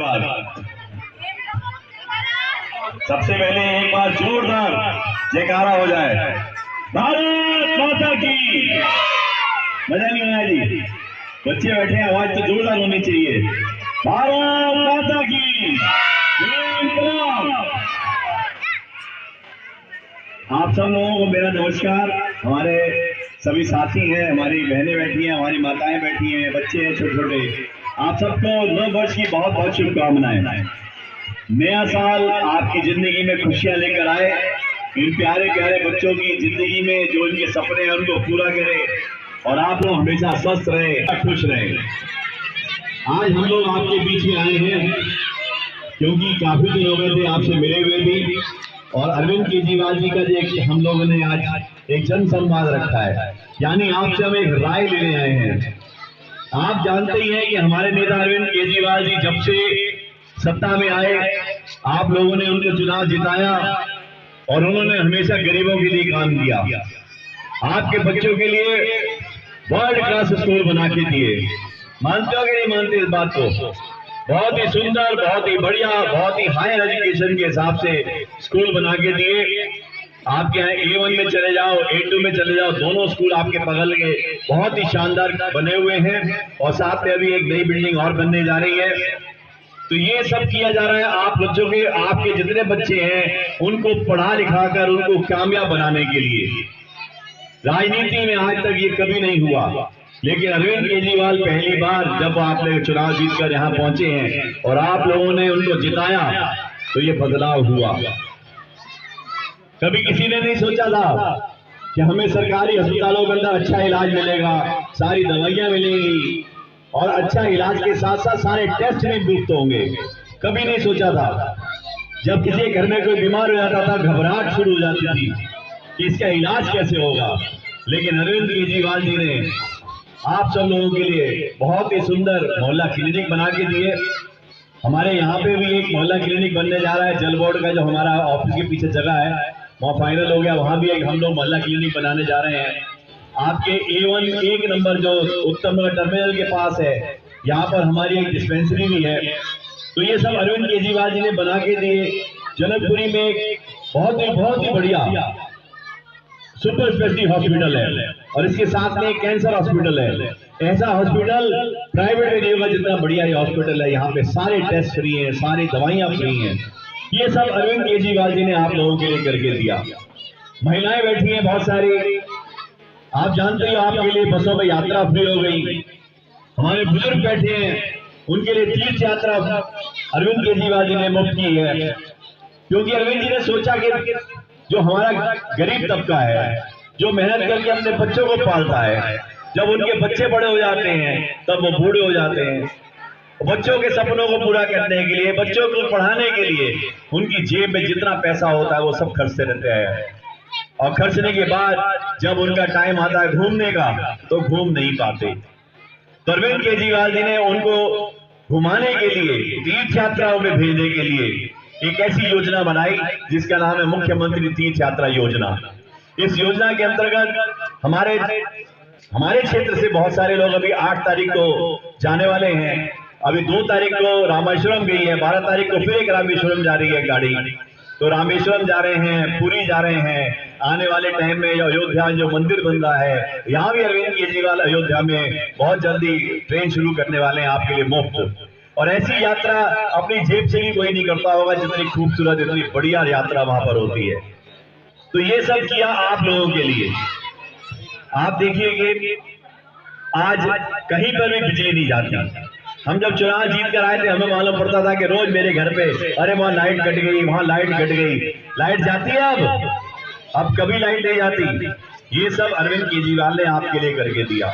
धन्यवाद। सबसे पहले एक बार जोरदार जयकारा हो जाए, भारत माता की। मजा नहीं आया जी? बच्चे बैठे हैं, आवाज तो जोरदार होनी चाहिए। भारत माता की। आप सब लोगों को मेरा नमस्कार। हमारे सभी साथी हैं, हमारी बहनें बैठी हैं, हमारी माताएं बैठी हैं, बच्चे हैं छोटे छोटे। आप सबको नव वर्ष की बहुत बहुत शुभकामनाएं। नया साल आपकी जिंदगी में खुशियां लेकर आए। इन प्यारे प्यारे बच्चों की जिंदगी में जो इनके सपने हैं उनको पूरा करे और आप लोग हमेशा स्वस्थ रहे, खुश रहे। आज हम लोग आपके बीच में आए हैं क्योंकि काफी दिन हो गए थे आपसे मिले हुए भी, और अरविंद केजरीवाल जी का जो हम लोगों ने आज एक जन संवाद रखा है, यानी आपसे हम एक राय लेने आए हैं। आप जानते ही हैं कि हमारे नेता अरविंद केजरीवाल जी जब से सत्ता में आए, आप लोगों ने उनको चुनाव जिताया और उन्होंने हमेशा गरीबों के लिए काम किया। आपके बच्चों के लिए वर्ल्ड क्लास स्कूल बना के दिए। मानते हो कि नहीं मानते इस बात को? बहुत ही सुंदर, बहुत ही बढ़िया, बहुत ही हायर एजुकेशन के हिसाब से स्कूल बना के दिए। आपके यहाँ A1 में चले जाओ, A2 में चले जाओ, दोनों स्कूल आपके बगल के बहुत ही शानदार बने हुए हैं, और साथ में अभी एक नई बिल्डिंग और बनने जा रही है। तो ये सब किया जा रहा है आप बच्चों के, आपके जितने बच्चे हैं उनको पढ़ा लिखा कर उनको कामयाब बनाने के लिए। राजनीति में आज तक ये कभी नहीं हुआ, लेकिन अरविंद केजरीवाल पहली बार जब आप लोग चुनाव जीतकर यहाँ पहुंचे हैं और आप लोगों ने उनको जिताया तो ये बदलाव हुआ। कभी किसी ने नहीं सोचा था कि हमें सरकारी अस्पतालों के अंदर अच्छा इलाज मिलेगा, सारी दवाइयां मिलेंगी और अच्छा इलाज के साथ साथ सारे टेस्ट भी मुफ्त होंगे। कभी नहीं सोचा था। जब किसी घर में कोई बीमार हो जाता था, घबराहट शुरू हो जाती थी कि इसका इलाज कैसे होगा, लेकिन अरविंद केजरीवाल जी ने आप सब लोगों के लिए बहुत ही सुंदर मोहल्ला क्लिनिक बना के दिए। हमारे यहाँ पे भी एक मोहल्ला क्लिनिक बनने जा रहा है, जल बोर्ड का जो हमारा ऑफिस के पीछे जगह है वहाँ फाइनल हो गया, वहाँ भी एक हम लोग मोहल्ला क्लिनिक बनाने जा रहे हैं। आपके A1 एक नंबर जो उत्तम नगर टर्मिनल के पास है, यहाँ पर हमारी एक डिस्पेंसरी भी है। तो ये सब अरविंद केजरीवाल जी ने बना के दिए। जनकपुरी में एक बहुत ही बढ़िया सुपर स्पेशलिटी हॉस्पिटल है और इसके साथ में एक कैंसर हॉस्पिटल है। ऐसा हॉस्पिटल प्राइवेट में नहीं होगा जितना बढ़िया ये हॉस्पिटल है। यहाँ पे सारे टेस्ट फ्री हैं, सारी दवाइयाँ फ्री हैं। ये सब अरविंद केजरीवाल जी ने आप लोगों के लिए करके दिया। महिलाएं बैठी हैं बहुत सारी, आप जानते हो आपके लिए बसों में यात्रा फ्री हो गई। हमारे बुजुर्ग बैठे हैं, उनके लिए तीर्थ यात्रा अरविंद केजरीवाल जी ने मुफ्त की है, क्योंकि अरविंद जी ने सोचा कि जो हमारा गरीब तबका है, जो मेहनत करके अपने बच्चों को पालता है, जब उनके बच्चे बड़े हो जाते हैं तब वो बूढ़े हो जाते हैं। बच्चों के सपनों को पूरा करने के लिए, बच्चों को पढ़ाने के लिए उनकी जेब में जितना पैसा होता है वो सब खर्चते रहते हैं, और खर्चने के बाद जब उनका टाइम आता है घूमने का तो घूम नहीं पाते। तो अरविंद केजरीवाल जी ने उनको घुमाने के लिए, तीर्थ यात्राओं में भेजने के लिए एक ऐसी योजना बनाई जिसका नाम है मुख्यमंत्री तीर्थ यात्रा योजना। इस योजना के अंतर्गत हमारे क्षेत्र से बहुत सारे लोग अभी 8 तारीख को जाने वाले हैं। अभी 2 तारीख को रामेश्वरम गई है, 12 तारीख को फिर एक रामेश्वरम जा रही है गाड़ी। तो रामेश्वरम जा रहे हैं, पुरी जा रहे हैं। आने वाले टाइम में अयोध्या जो मंदिर बन रहा है, यहाँ भी अरविंद केजरीवाल अयोध्या में बहुत जल्दी ट्रेन शुरू करने वाले हैं आपके लिए मुफ्त। और ऐसी यात्रा अपनी जेब से भी कोई नहीं करता होगा जितनी खूबसूरत, इतनी बढ़िया यात्रा वहां पर होती है। तो ये सब किया आप लोगों के लिए। आप देखिए कि आज कहीं पर भी बिजली नहीं जाती। हम जब चुनाव जीत कर आए थे हमें मालूम पड़ता था कि रोज मेरे घर पे अरे वहां लाइट कट गई, वहां लाइट कट गई। लाइट जाती है अब कभी लाइट नहीं जाती। ये सब अरविंद केजरीवाल ने आपके लिए करके दिया।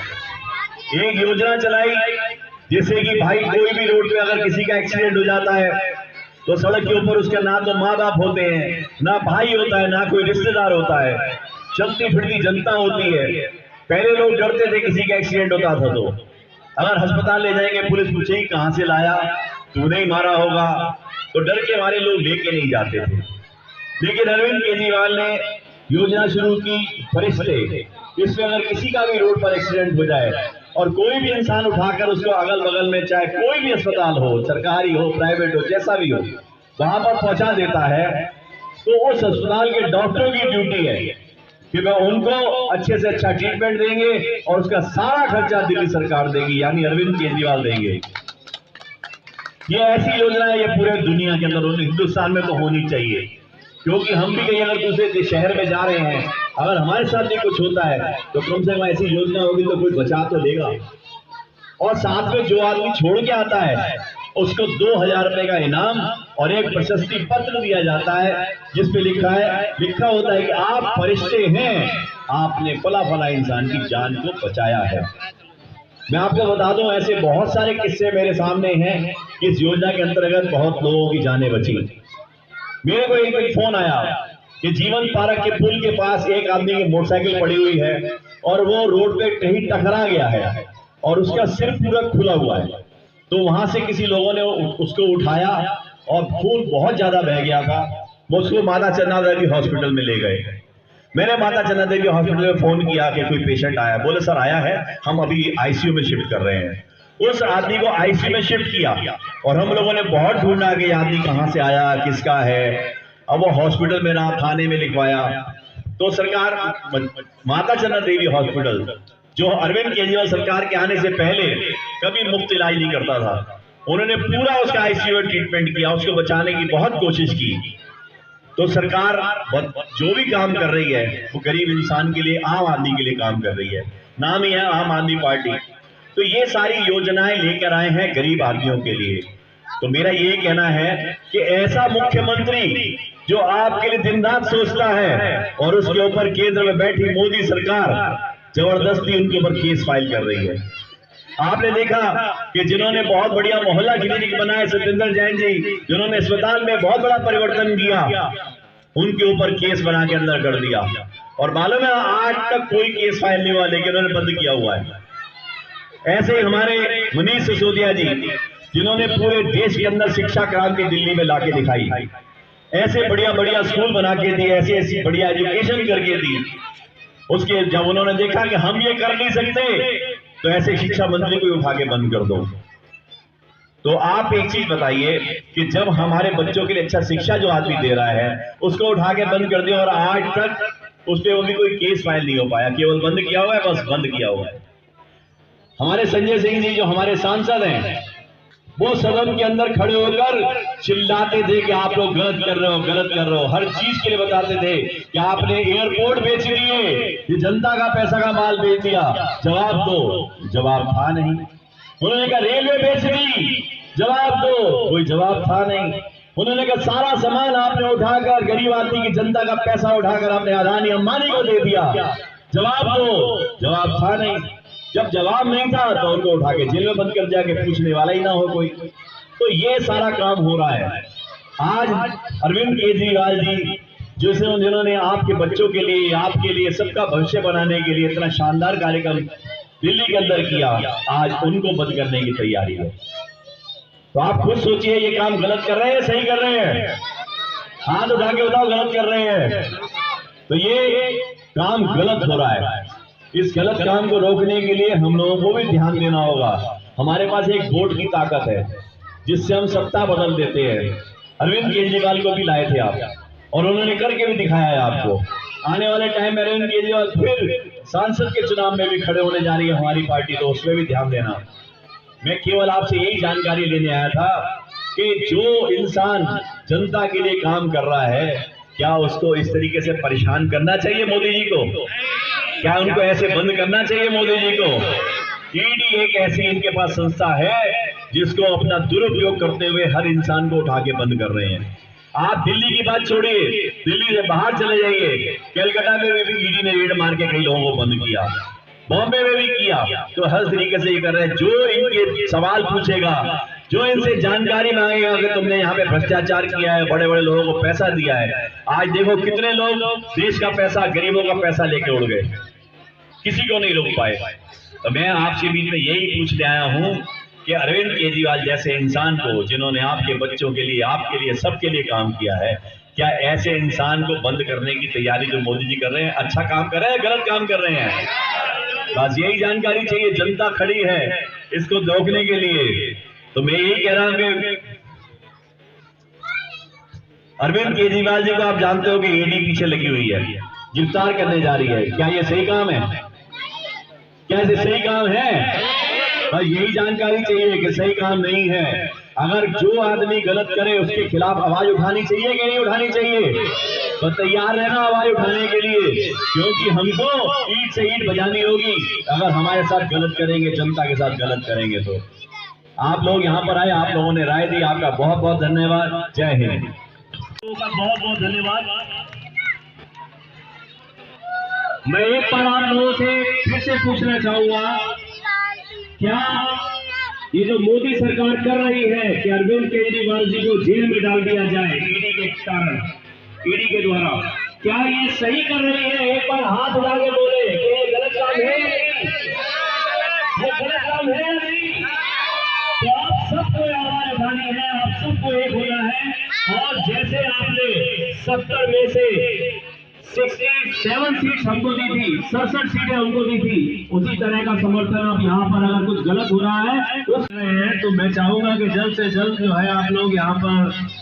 एक योजना चलाई जिससे कि भाई कोई भी रोड पे अगर किसी का एक्सीडेंट हो जाता है तो सड़क के ऊपर उसका ना तो माँ बाप होते हैं, ना भाई होता है, ना कोई रिश्तेदार होता है, चलती फिरती जनता होती है। पहले लोग डरते थे किसी का एक्सीडेंट होता था तो अगर अस्पताल ले जाएंगे पुलिस पूछेगी कहां से लाया, तूने ही मारा होगा, तो डर के हमारे लोग लेके नहीं जाते थे। लेकिन अरविंद केजरीवाल ने योजना शुरू की फरिश्ते। इसमें अगर किसी का भी रोड पर एक्सीडेंट हो जाए और कोई भी इंसान उठाकर उसको अगल बगल में, चाहे कोई भी अस्पताल हो, सरकारी हो, प्राइवेट हो, जैसा भी हो, वहां पर पहुंचा देता है, तो उस अस्पताल के डॉक्टरों की ड्यूटी है कि वह उनको अच्छे से अच्छा ट्रीटमेंट देंगे और उसका सारा खर्चा दिल्ली सरकार देगी, यानी अरविंद केजरीवाल देंगे। ये ऐसी योजना है, ये पूरे दुनिया के अंदर, हिंदुस्तान में तो होनी चाहिए, क्योंकि हम भी कहीं अगर दूसरे शहर में जा रहे हैं, अगर हमारे साथ भी कुछ होता है तो कम से कम ऐसी योजना होगी तो कोई बचा तो लेगा। और साथ में जो आदमी छोड़ के आता है उसको 2000 रुपए का इनाम और एक प्रशस्ति पत्र दिया जाता है, जिसपे लिखा होता है कि आप फरिश्ते हैं, आपने फला फला इंसान की जान को बचाया है। मैं आपको बता दूं, ऐसे बहुत सारे किस्से मेरे सामने हैं कि इस योजना के अंतर्गत बहुत लोगों की जानें बची। मेरे को एक दिन फोन आया कि जीवन पार्क के पुल के पास एक आदमी की मोटरसाइकिल पड़ी हुई है और वो रोड पे कहीं टकरा गया है और उसका सिर पूरा खुला हुआ है। तो वहां से किसी लोगों ने उसको उठाया और खून बहुत ज्यादा बह गया था, वो उसको माता चन्ना देवी हॉस्पिटल में ले गए। मैंने माता चन्ना देवी हॉस्पिटल में फोन किया कि कोई पेशेंट आया, बोले सर आया है, हम अभी आईसीयू में शिफ्ट कर रहे हैं। उस आदमी को आईसीयू में शिफ्ट किया और हम लोगों ने बहुत ढूंढा कि आदमी कहां से आया, किसका है। अब वो हॉस्पिटल में रहा, थाने में लिखवाया, तो सरकार माता चन्ना देवी हॉस्पिटल, जो अरविंद केजरीवाल सरकार के आने से पहले कभी मुफ्त इलाज नहीं करता था, उन्होंने पूरा उसका आईसीयू में ट्रीटमेंट किया, उसको बचाने की बहुत कोशिश की। तो सरकार जो भी काम कर रही है वो गरीब इंसान के लिए, आम आदमी के लिए काम कर रही है, नाम ही है आम आदमी पार्टी। तो ये सारी योजनाएं लेकर आए हैं गरीब आदमियों के लिए। तो मेरा ये कहना है कि ऐसा मुख्यमंत्री जो आपके लिए दिन रात सोचता है और उसके ऊपर केंद्र में बैठी मोदी सरकार जबरदस्ती उनके ऊपर केस फाइल कर रही है। आपने देखा कि जिन्होंने बहुत बढ़िया मोहल्ला क्लिनिक बनाए, सत्येंद्र जैन जी, जिन्होंने अस्पताल में बहुत बड़ा परिवर्तन किया, उनके ऊपर केस बना के अंदर कर दिया। और मालूम है आज तक कोई केस फाइल नहीं हुआ, लेकिन उन्होंने बंद किया हुआ है। ऐसे ही हमारे मनीष सिसोदिया जी, जिन्होंने पूरे देश के अंदर शिक्षा क्रांति दिल्ली में लाके दिखाई, ऐसे बढ़िया बढ़िया स्कूल बना के दिए, ऐसी ऐसी बढ़िया एजुकेशन करके दी। उसके जब उन्होंने देखा कि हम ये कर नहीं सकते, तो ऐसे शिक्षा मंत्री को उठा के बंद कर दो। तो आप एक चीज बताइए कि जब हमारे बच्चों के लिए अच्छा शिक्षा जो आदमी दे रहा है उसको उठा के बंद कर दिया, और आज तक उस पर भी कोई केस फाइल नहीं हो पाया, केवल बंद किया हुआ है, बस बंद किया हुआ है। हमारे संजय सिंह जी जो हमारे सांसद हैं, वो सदन के अंदर खड़े होकर चिल्लाते थे कि आप लोग गलत कर रहे हो, गलत कर रहे हो, हर चीज के लिए बताते थे कि आपने एयरपोर्ट बेच दिए, ये जनता का पैसा का माल बेच दिया, जवाब दो। जवाब था नहीं। उन्होंने कहा रेलवे बेच दी, जवाब दो, कोई जवाब था नहीं। उन्होंने कहा सारा सामान आपने उठाकर गरीब आदमी की जनता का पैसा उठाकर आपने अदानी अंबानी को दे दिया, जवाब दो, जवाब था नहीं। जब जवाब नहीं था तो उनको उठा के जेल में बंद कर दिया कि पूछने वाला ही ना हो कोई। तो ये सारा काम हो रहा है। आज अरविंद केजरीवाल जी जिन्होंने आपके बच्चों के लिए, आपके लिए, सबका भविष्य बनाने के लिए इतना शानदार कार्यक्रम दिल्ली के अंदर किया, आज उनको बंद करने की तैयारी है। तो आप खुद सोचिए, ये काम गलत कर रहे हैं, सही कर रहे हैं? हाथ उठा के बताओ गलत कर रहे हैं। तो ये काम गलत हो रहा है। इस गलत काम को रोकने के लिए हम लोगों को भी ध्यान देना होगा। हमारे पास एक वोट की ताकत है जिससे हम सत्ता बदल देते हैं। अरविंद केजरीवाल को भी लाए थे आप, और उन्होंने करके भी दिखाया है आपको। आने वाले टाइम में अरविंद केजरीवाल फिर सांसद के चुनाव में भी खड़े होने जा रही है हमारी पार्टी, तो उसमें भी ध्यान देना। मैं केवल आपसे यही जानकारी लेने आया था कि जो इंसान जनता के लिए काम कर रहा है, क्या उसको इस तरीके से परेशान करना चाहिए मोदी जी को? क्या उनको ऐसे बंद करना चाहिए मोदी जी को? ईडी एक ऐसी इनके पास संस्था है जिसको अपना दुरुपयोग करते हुए हर इंसान को उठा के बंद कर रहे हैं। आप दिल्ली की बात छोड़िए, दिल्ली से बाहर चले जाइए, कलकत्ता में भी ईडी ने रेड मार के कई लोगों को बंद किया, बॉम्बे में भी किया। तो हर तरीके से ये कर रहे हैं। जो इनके सवाल पूछेगा, जो इनसे जानकारी मांगेगा कि तुमने यहाँ पे भ्रष्टाचार किया है, बड़े बड़े लोगों को पैसा दिया है, आज देखो कितने लोग देश का पैसा, गरीबों का पैसा लेके उड़ गए, किसी को नहीं रोक पाए। तो मैं आपसे बीच में यही पूछने आया हूँ कि अरविंद केजरीवाल जैसे इंसान को, जिन्होंने आपके बच्चों के लिए, आपके लिए, सबके लिए काम किया है, क्या ऐसे इंसान को बंद करने की तैयारी जो मोदी जी कर रहे हैं, अच्छा काम कर रहे हैं, गलत काम कर रहे हैं? बस यही जानकारी चाहिए, जनता खड़ी है इसको रोकने के लिए। तो मैं यही कह रहा हूं कि अरविंद केजरीवाल जी को आप जानते हो कि ईडी पीछे लगी हुई है, गिरफ्तार करने जा रही है। क्या ये सही काम है? क्या ये सही काम है? बस यही जानकारी चाहिए कि सही काम नहीं है। अगर जो आदमी गलत करे उसके खिलाफ आवाज उठानी चाहिए कि नहीं उठानी चाहिए? तो तैयार रहना आवाज उठाने के लिए, क्योंकि हमको ईंट से ईंट बजानी होगी अगर हमारे साथ गलत करेंगे, जनता के साथ गलत करेंगे। तो आप लोग यहाँ पर आए, आप लोगों ने राय दी, आपका बहुत बहुत धन्यवाद। जय हिंद। बहुत बहुत धन्यवाद। मैं एक बार आप लोगों से फिर से पूछना चाहूंगा, क्या ये जो मोदी सरकार कर रही है कि अरविंद केजरीवाल जी को जेल में डाल दिया जाए ईडी के कारण, ईडी के द्वारा, क्या ये सही कर रही है? एक बार हाथ उठा के बोले कि ये गलत काम है, ये गलत काम है या नहीं? तो आप सबको आवाज उठानी है, आप सबको एक होना है। और जैसे आपने 70 में से 67 सीट हमको दी थी, 67 सीटें हमको दी थी, उसी तरह का समर्थन आप यहाँ पर अगर कुछ गलत हो रहा है तो मैं चाहूंगा कि जल्द से जल्द जो है आप लोग यहाँ पर